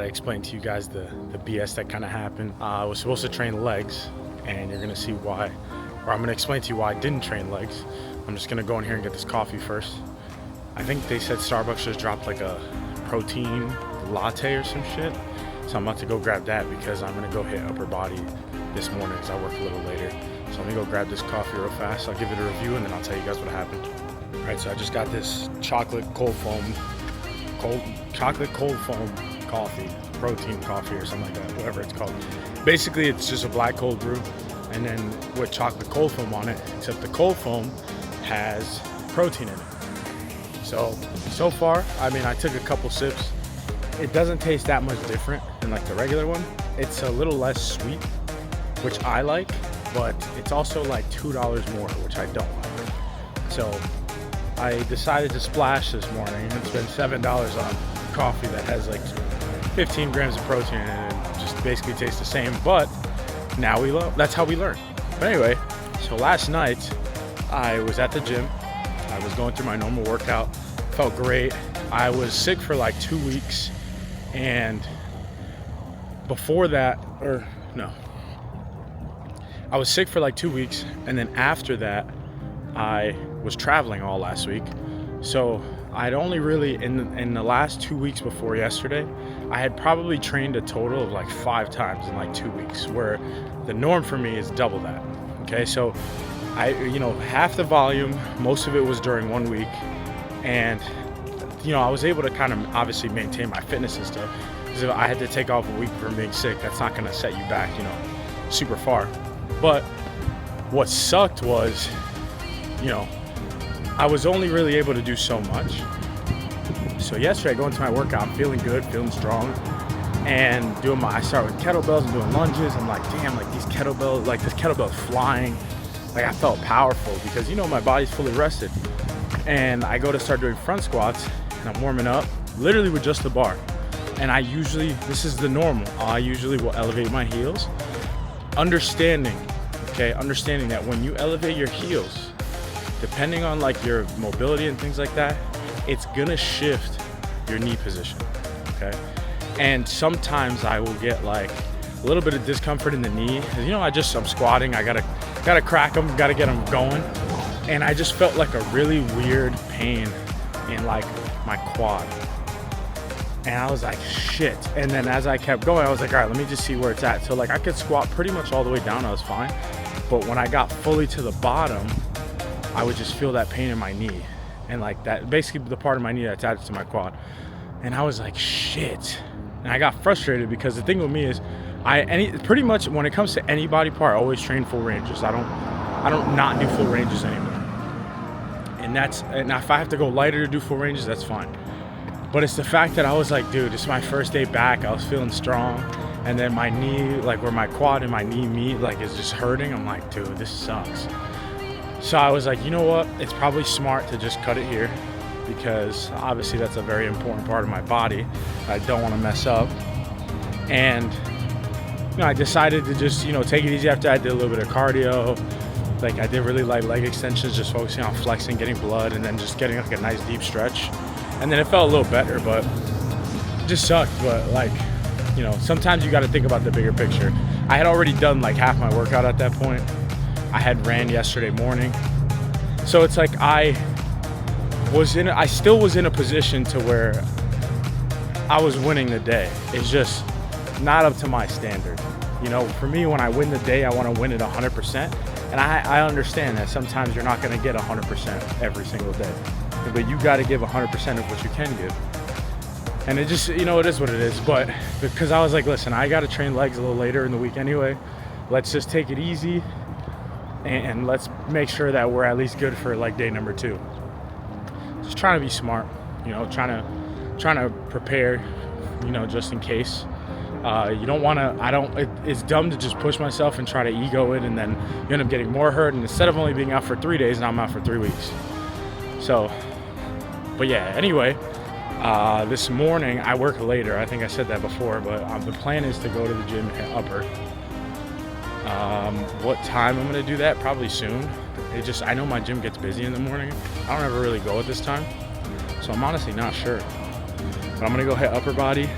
explain to you guys the BS that kind of happened. I was supposed to train legs, and you're gonna see why, or I'm gonna explain to you why I didn't train legs. I'm just gonna go in here and get this coffee first. I think they said Starbucks just dropped like a protein latte or some shit. So I'm about to go grab that because I'm gonna go hit upper body this morning because I work a little later. So let me go grab this coffee real fast. I'll give it a review and then I'll tell you guys what happened. All right, so I just got this chocolate cold foam coffee, protein coffee or something like that, whatever it's called. Basically, it's just a black cold brew and then with chocolate cold foam on it, except the cold foam has protein in it. So far, I mean, I took a couple sips. It doesn't taste that much different than like the regular one. It's a little less sweet, which I like, but it's also like $2 more, which I don't like. So I decided to splash this morning and spend $7 on coffee that has like 15 grams of protein in it and just basically tastes the same, but now we learn. That's how we learn. But anyway, so last night I was at the gym. I was going through my normal workout, felt great. I was sick for like 2 weeks, and before that, I was sick for like 2 weeks, and then after that, I was traveling all last week. So I'd only really, in the last 2 weeks before yesterday, I had probably trained a total of like 5 times in like 2 weeks, where the norm for me is double that. Okay, so half the volume, most of it was during 1 week, and I was able to kind of obviously maintain my fitness and stuff, because if I had to take off a week from being sick, that's not going to set you back super far. But what sucked was I was only really able to do so much. So yesterday, going to my workout, I'm feeling good, feeling strong, and I start with kettlebells and doing lunges. I'm like, damn, like these kettlebells, like this kettlebell's flying. Like I felt powerful because my body's fully rested. And I go to start doing front squats and I'm warming up literally with just the bar. And this is the normal. I usually will elevate my heels. Understanding that when you elevate your heels, depending on like your mobility and things like that, it's gonna shift your knee position, okay? And sometimes I will get like a little bit of discomfort in the knee. I'm squatting, I gotta crack them, gotta get them going. And I just felt like a really weird pain in like my quad. And I was like, shit. And then as I kept going, I was like, all right, let me just see where it's at. So like I could squat pretty much all the way down, I was fine. But when I got fully to the bottom, I would just feel that pain in my knee. And like that, basically the part of my knee that's attached to my quad. And I was like, shit. And I got frustrated because the thing with me is, pretty much when it comes to any body part, I always train full ranges. I don't not do full ranges anymore. And if I have to go lighter to do full ranges, that's fine. But it's the fact that I was like, dude, this is my first day back. I was feeling strong. And then my knee, like where my quad and my knee meet, like is just hurting. I'm like, dude, this sucks. So I was like, you know what? It's probably smart to just cut it here, because obviously that's a very important part of my body I don't want to mess up. And I decided to just take it easy after I did a little bit of cardio. Like I did really light leg extensions, just focusing on flexing, getting blood, and then just getting like a nice deep stretch. And then it felt a little better, but it just sucked. But like, sometimes you got to think about the bigger picture. I had already done like half my workout at that point. I had ran yesterday morning. So it's like I still was in a position to where I was winning the day. It's just not up to my standard. For me, when I win the day, I want to win it 100%. And I understand that sometimes you're not going to get 100% every single day. But you got to give 100% of what you can give. And it just, it is what it is. But because I was like, listen, I got to train legs a little later in the week anyway. Let's just take it easy. And let's make sure that we're at least good for like day number 2. Just trying to be smart, trying to prepare, just in case. You don't want to, it's dumb to just push myself and try to ego it, and then you end up getting more hurt. And instead of only being out for 3 days, now I'm out for 3 weeks. So, but yeah, anyway, this morning I work later. I think I said that before, but the plan is to go to the gym and hit upper. What time I'm going to do that? Probably soon. I know my gym gets busy in the morning. I don't ever really go at this time, so I'm honestly not sure. But I'm going to go hit upper body.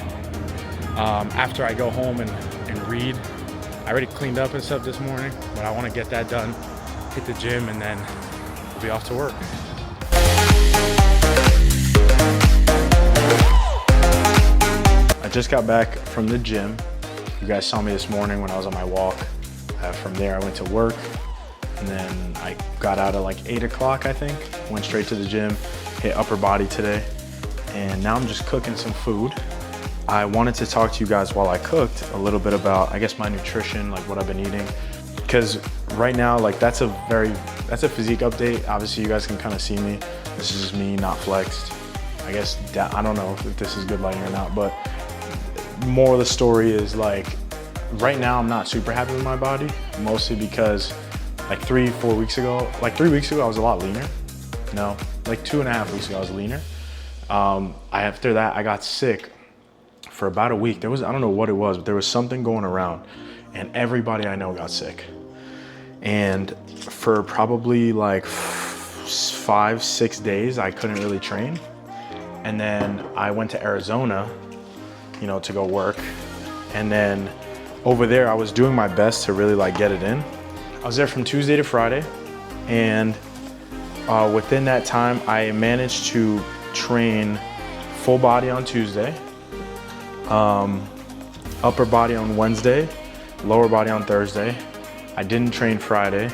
after I go home and read. I already cleaned up and stuff this morning, but I want to get that done, hit the gym, and then we'll be off to work. I just got back from the gym. You guys saw me this morning when I was on my walk. From there, I went to work, and then I got out at like 8 o'clock, I think. Went straight to the gym, hit upper body today, and now I'm just cooking some food. I wanted to talk to you guys while I cooked a little bit about, I guess, my nutrition, like what I've been eating. Because right now, like that's a physique update. Obviously, you guys can kind of see me. This is just me, not flexed. I guess, I don't know if this is good lighting or not, but more of the story is like, right now I'm not super happy with my body, mostly because like 3-4 weeks ago, like 3 weeks ago, I was a lot leaner. No, like 2.5 weeks ago, I was leaner. After that, I got sick for about a week. I don't know what it was, but there was something going around and everybody I know got sick. And for probably like 5-6 days, I couldn't really train. And then I went to Arizona, you know, to go work. And then over there, I was doing my best to really like get it in. I was there from Tuesday to Friday. And within that time, I managed to train full body on Tuesday, upper body on Wednesday, lower body on Thursday. I didn't train Friday.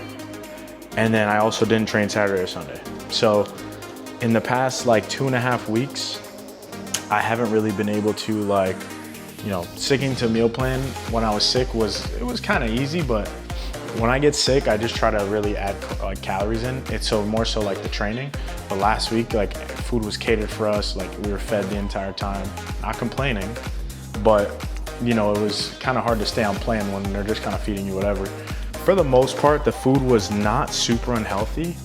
And then I also didn't train Saturday or Sunday. So in the past like 2.5 weeks, I haven't really been able to like, you know, sticking to a meal plan when I was sick was kind of easy, but when I get sick, I just try to really add like calories in. It's more so like the training. But last week, like food was catered for us, like we were fed the entire time. Not complaining, but you know, it was kind of hard to stay on plan when they're just kind of feeding you whatever. For the most part, the food was not super unhealthy,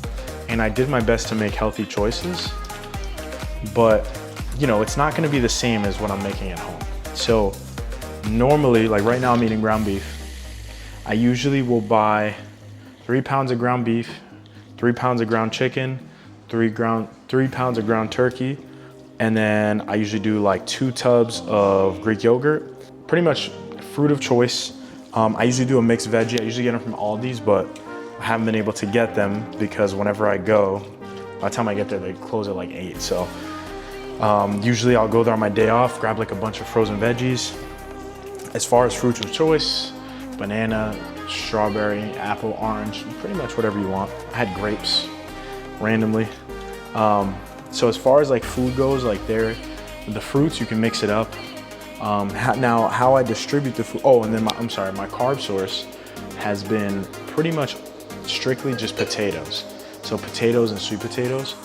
and I did my best to make healthy choices, but you know, it's not gonna be the same as what I'm making at home. So normally, like right now I'm eating ground beef. I usually will buy 3 pounds of ground beef, 3 pounds of ground chicken, 3 pounds of ground turkey, and then I usually do like 2 tubs of Greek yogurt, pretty much fruit of choice. I usually do a mixed veggie. I usually get them from Aldi's, but I haven't been able to get them because whenever I go, by the time I get there, they close at like 8. So usually I'll go there on my day off, grab like a bunch of frozen veggies. As far as fruits of choice, banana, strawberry, apple, orange, pretty much whatever you want. I had grapes randomly. So as far as like food goes, like the fruits, you can mix it up. Now how I distribute the food, and then my carb source has been pretty much strictly just potatoes. So potatoes and sweet potatoes.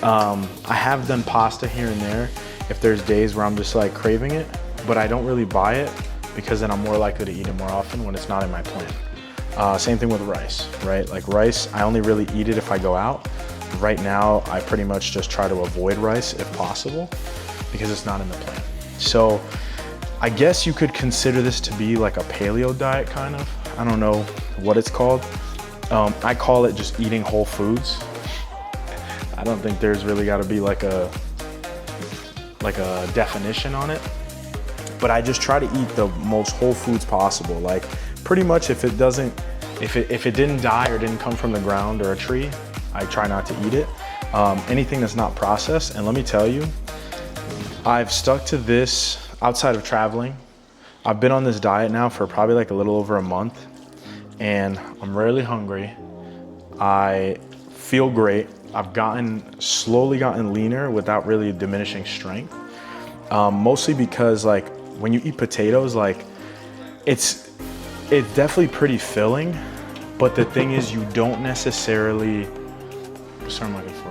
I have done pasta here and there if there's days where I'm just like craving it, but I don't really buy it because then I'm more likely to eat it more often when it's not in my plan. Same thing with rice, right? Like rice, I only really eat it if I go out. Right now, I pretty much just try to avoid rice if possible because it's not in the plan. So I guess you could consider this to be like a paleo diet kind of. I don't know what it's called. I call it just eating whole foods. I don't think there's really got to be like a definition on it, but I just try to eat the most whole foods possible. Like pretty much if it didn't die or didn't come from the ground or a tree, I try not to eat it. Anything that's not processed. And let me tell you, I've stuck to this outside of traveling. I've been on this diet now for probably like a little over a month, and I'm rarely hungry. I feel great. I've slowly gotten leaner without really diminishing strength. Mostly because like when you eat potatoes, like it's definitely pretty filling, but the thing is you don't necessarily, what's the term I'm looking for?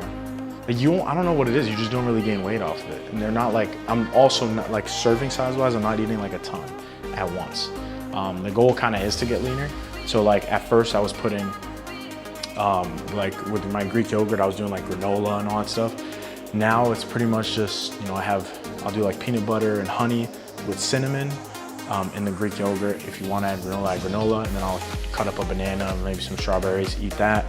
Like I don't know what it is, you just don't really gain weight off of it. And they're not like, I'm also not like serving size wise, I'm not eating like a ton at once. The goal kind of is to get leaner. So like at first I was putting, like with my Greek yogurt, I was doing like granola and all that stuff. Now it's pretty much just, you know, I'll do like peanut butter and honey with cinnamon in the Greek yogurt. If you want to add granola, and then I'll cut up a banana, maybe some strawberries, eat that.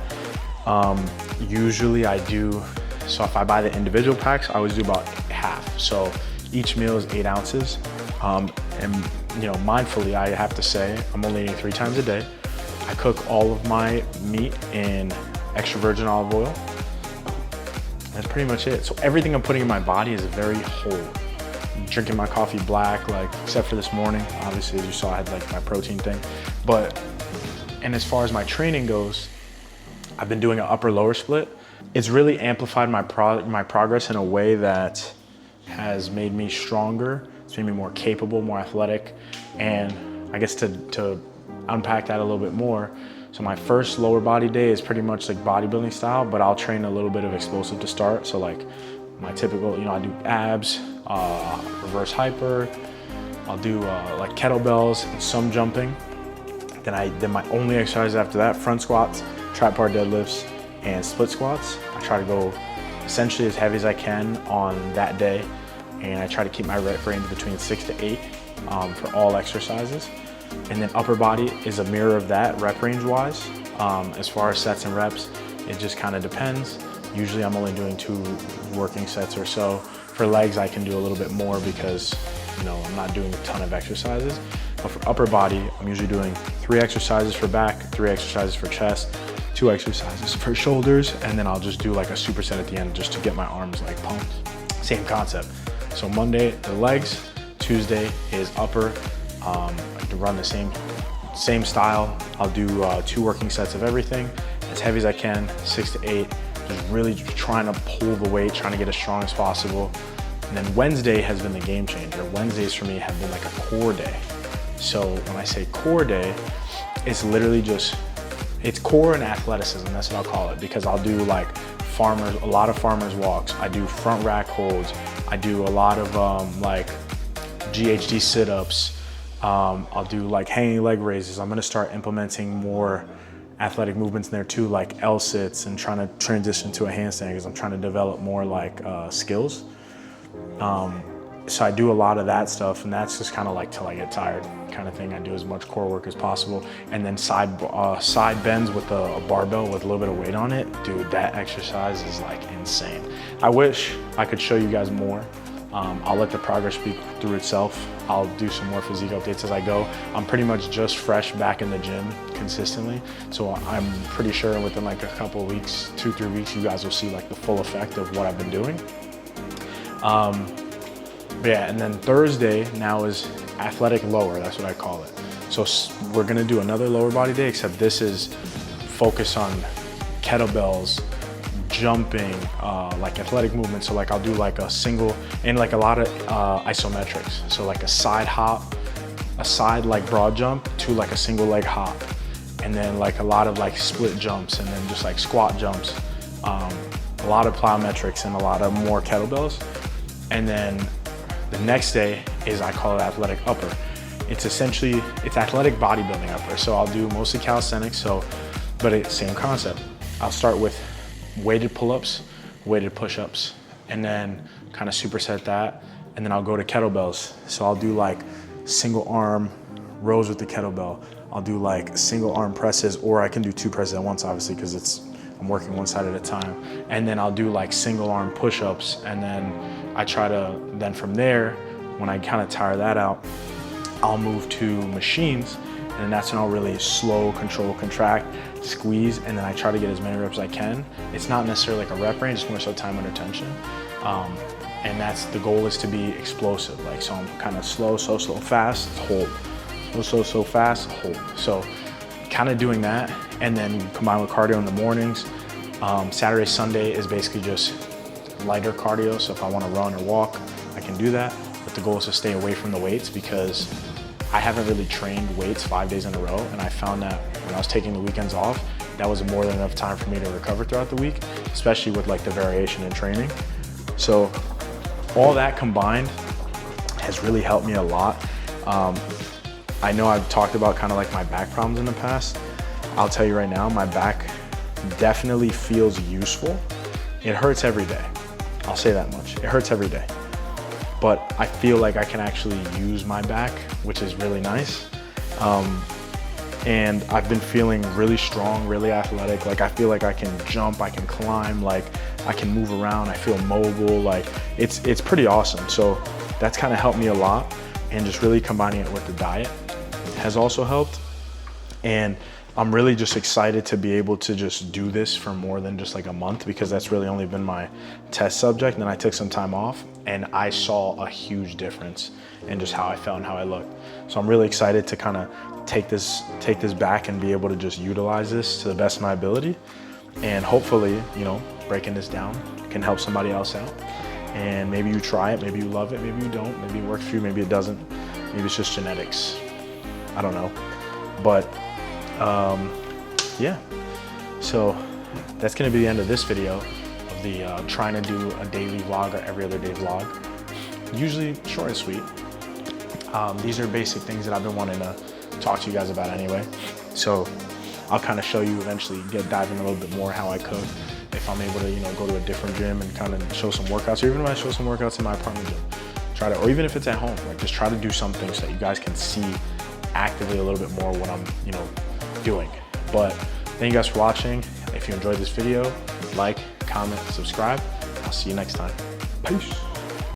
Usually I do, so if I buy the individual packs, I always do about half. So Each meal is 8 ounces. And you know, mindfully, I have to say, I'm only eating 3 times a day. I cook all of my meat in extra virgin olive oil. That's pretty much it. So everything I'm putting in my body is very whole. I'm drinking my coffee black, like, except for this morning. Obviously, as you saw, I had like my protein thing. And as far as my training goes, I've been doing an upper lower split. It's really amplified my progress in a way that has made me stronger. It's made me more capable, more athletic. And I guess to unpack that a little bit more, so my first lower body day is pretty much like bodybuilding style, but I'll train a little bit of explosive to start. So like my typical, you know, I do abs, reverse hyper, I'll do like kettlebells and some jumping. Then my only exercise after that, front squats, tripod deadlifts, and split squats. I try to go essentially as heavy as I can on that day, and I try to keep my rep range between 6 to 8 for all exercises. And then upper body is a mirror of that rep range wise. As far as sets and reps, it just kind of depends. Usually I'm only doing 2 working sets or so. For legs, I can do a little bit more because, you know, I'm not doing a ton of exercises. But for upper body, I'm usually doing 3 exercises for back, 3 exercises for chest, 2 exercises for shoulders, and then I'll just do like a superset at the end just to get my arms like pumped. Same concept. So Monday, the legs. Tuesday is upper. I can run the same style. I'll do 2 working sets of everything, as heavy as I can, 6 to 8. Just really trying to pull the weight, trying to get as strong as possible. And then Wednesday has been the game changer. Wednesdays for me have been like a core day. So when I say core day, it's literally just, it's core and athleticism, that's what I'll call it, because I'll do like a lot of farmers walks. I do front rack holds. I do a lot of like GHD sit-ups. I'll do like hanging leg raises. I'm gonna start implementing more athletic movements in there too, like L-sits, and trying to transition to a handstand because I'm trying to develop more like skills. So I do a lot of that stuff, and that's just kind of like till I get tired kind of thing. I do as much core work as possible, and then side bends with a barbell with a little bit of weight on it. Dude, that exercise is like insane. I wish I could show you guys more. I'll let the progress speak through itself. I'll do some more physique updates as I go. I'm pretty much just fresh back in the gym consistently, so I'm pretty sure within like a couple of weeks, 2-3 weeks, you guys will see like the full effect of what I've been doing. Yeah, and then Thursday now is athletic lower, that's what I call it. So we're gonna do another lower body day, except this is focused on kettlebells, jumping, like athletic movement. So like I'll do like a single, and like a lot of isometrics. So like a side hop, a side like broad jump to like a single leg hop. And then like a lot of like split jumps, and then just like squat jumps. A lot of plyometrics and a lot of more kettlebells. And then the next day is, I call it athletic upper. It's essentially, it's athletic bodybuilding upper. So I'll do mostly calisthenics, but it's same concept. I'll start with weighted pull-ups, weighted push-ups, and then kind of superset that. And then I'll go to kettlebells. So I'll do like single arm rows with the kettlebell. I'll do like single arm presses, or I can do 2 presses at once, obviously, because I'm working one side at a time. And then I'll do like single arm push-ups, and then I try to, then from there, when I kind of tire that out, I'll move to machines, and that's when I'll really slow, control, contract, squeeze, and then I try to get as many reps as I can. It's not necessarily like a rep range, it's more so time under tension. And that's, the goal is to be explosive. Like, so I'm kind of slow, fast, hold. Slow, fast, hold. So kind of doing that, and then combined with cardio in the mornings. Saturday, Sunday is basically just lighter cardio. So if I want to run or walk, I can do that. But the goal is to stay away from the weights, because I haven't really trained weights 5 days in a row. And I found that when I was taking the weekends off, that was more than enough time for me to recover throughout the week, especially with like the variation in training. So all that combined has really helped me a lot. I know I've talked about kind of like my back problems in the past. I'll tell you right now, my back definitely feels useful. It hurts every day. I'll say that much. It hurts every day. But I feel like I can actually use my back, which is really nice. And I've been feeling really strong, really athletic. Like I feel like I can jump, I can climb, like I can move around, I feel mobile. Like it's pretty awesome. So that's kind of helped me a lot. And just really combining it with the diet has also helped. And I'm really just excited to be able to just do this for more than just like a month, because that's really only been my test subject. And then I took some time off and I saw a huge difference in just how I felt and how I looked. So I'm really excited to kind of take this back and be able to just utilize this to the best of my ability. And hopefully, you know, breaking this down can help somebody else out. And maybe you try it, maybe you love it, maybe you don't, maybe it works for you, maybe it doesn't. Maybe it's just genetics. I don't know. But yeah, so that's gonna be the end of this video of the trying to do a daily vlog or every other day vlog. Usually short and sweet. These are basic things that I've been wanting to talk to you guys about anyway. So I'll kind of show you eventually, dive in a little bit more how I cook. If I'm able to, you know, go to a different gym and kind of show some workouts, or even if I show some workouts in my apartment gym, try to, or even if it's at home, like just try to do something so that you guys can see actively a little bit more what I'm, you know, doing. But thank you guys for watching. If you enjoyed this video, like, comment, subscribe. I'll see you next time. Peace.